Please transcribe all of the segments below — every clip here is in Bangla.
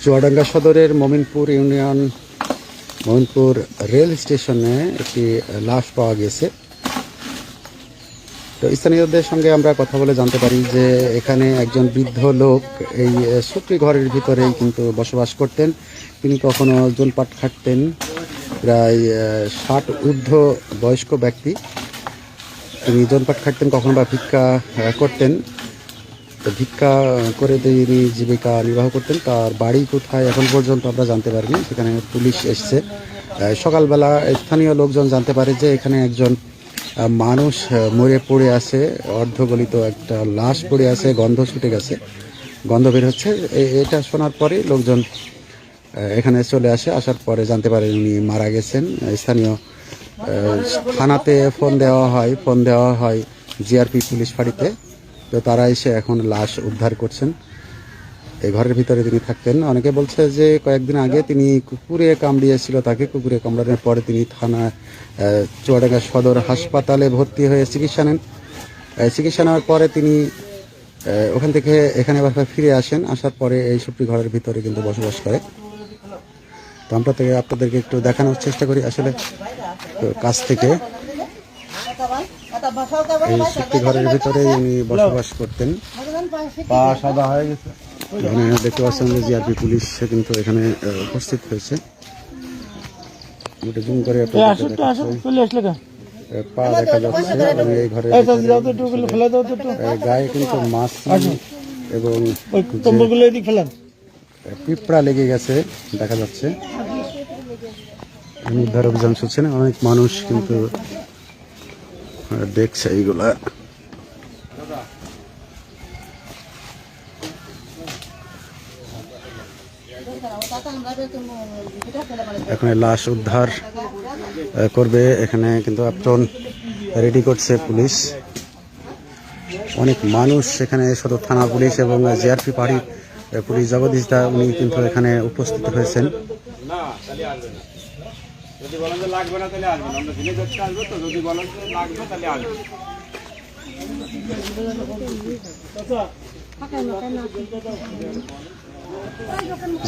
চুয়াডাঙ্গা সদরের মোমিনপুর ইউনিয়ন মোমিনপুর রেল স্টেশনে একটি লাশ পাওয়া গেছে। তো স্থানীয়দের সঙ্গে আমরা কথা বলে জানতে পারি যে এখানে একজন বৃদ্ধ লোক এই সুপ্রি ঘরের ভিতরেই কিন্তু বসবাস করতেন। তিনি কখনো জোনপাট খাটতেন, প্রায় 60 ঊর্ধ্ব বয়স্ক ব্যক্তি। তিনি জোনপাট খাটতেন, কখনো বা ভিক্ষা করতেন। তো ভিক্ষা করে তিনি জীবিকা নির্বাহ করতেন। তার বাড়ি কোথায় এখন পর্যন্ত আমরা জানতে পারিনি। সেখানে পুলিশ এসছে। সকালবেলা স্থানীয় লোকজন জানতে পারে যে এখানে একজন মানুষ মরে পড়ে আছে, অর্ধগলিত একটা লাশ পড়ে আছে, গন্ধ ছুটে গেছে, গন্ধ বের হচ্ছে। এটা শোনার পরে লোকজন এখানে চলে আসে। আসার পরে জানতে পারে উনি মারা গেছেন। স্থানীয় থানাতে ফোন দেওয়া হয় জিআরপি পুলিশ ফাঁড়িতে। তো তারা এসে এখন লাশ উদ্ধার করছেন। এই ঘরের ভিতরে তিনি থাকতেন। অনেকে বলছে যে কয়েকদিন আগে তিনি কুকুরে কামড়িয়েছিল তাকে। কুকুরে কামড়ানোর পরে তিনি চুয়াডাঙ্গা সদর হাসপাতালে ভর্তি হয়ে চিকিৎসা নেন। চিকিৎসা নেওয়ার পরে তিনি ওখান থেকে এখানে আবার ফিরে আসেন। আসার পরে এই সুপ্রি ঘরের ভিতরে কিন্তু বসবাস করে। তো আমরা আপনাদেরকে একটু দেখানোর চেষ্টা করি আসলে কাছ থেকে। এই সুপ্রি ঘরের ভিতরে উনি বসবাস করতেন। এখানে দেখতে পাচ্ছেন যে জিআরপি পুলিশ কিন্তু এখানে উপস্থিত হয়েছে। জুম করে পা দেখা যাচ্ছে এবং এই ঘরের গায়ে কিন্তু মাছ এবং পিঁপড়া লেগে গেছে দেখা যাচ্ছে। উদ্ধার অভিযান চলছে না, অনেক মানুষ কিন্তু দেখছে এইগুলা। এখন লাশ উদ্ধার করবে, এখানে কিন্তু অ্যাপ্রন রেডি করছে পুলিশ। অনেক মানুষ এখানে সদর থানা পুলিশ এবং জিআরপি পাড়ির পুলিশ জগদীশ দা উনি কিন্তু এখানে উপস্থিত হয়েছেন।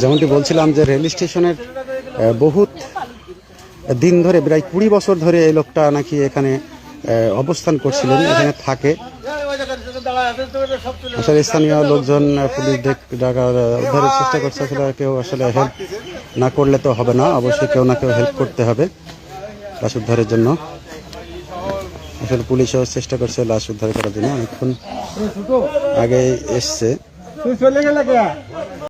যেমনটি বলছিলাম যে রেল স্টেশনের বহুত দিন ধরে, প্রায় 20 বছর ধরে এই লোকটা নাকি এখানে অবস্থান করছিলেন, এখানে থাকে। আসলে স্থানীয় লোকজন পুলিশ উদ্ধারের চেষ্টা করছে। আসলে কেউ আসলে হেল্প না করলে তো হবে না, অবশ্যই কেউ না কেউ হেল্প করতে হবে লাশ উদ্ধারের জন্য। আসলে পুলিশও চেষ্টা করছে লাশ উদ্ধার করার জন্য, অনেকক্ষণ আগে এসছে।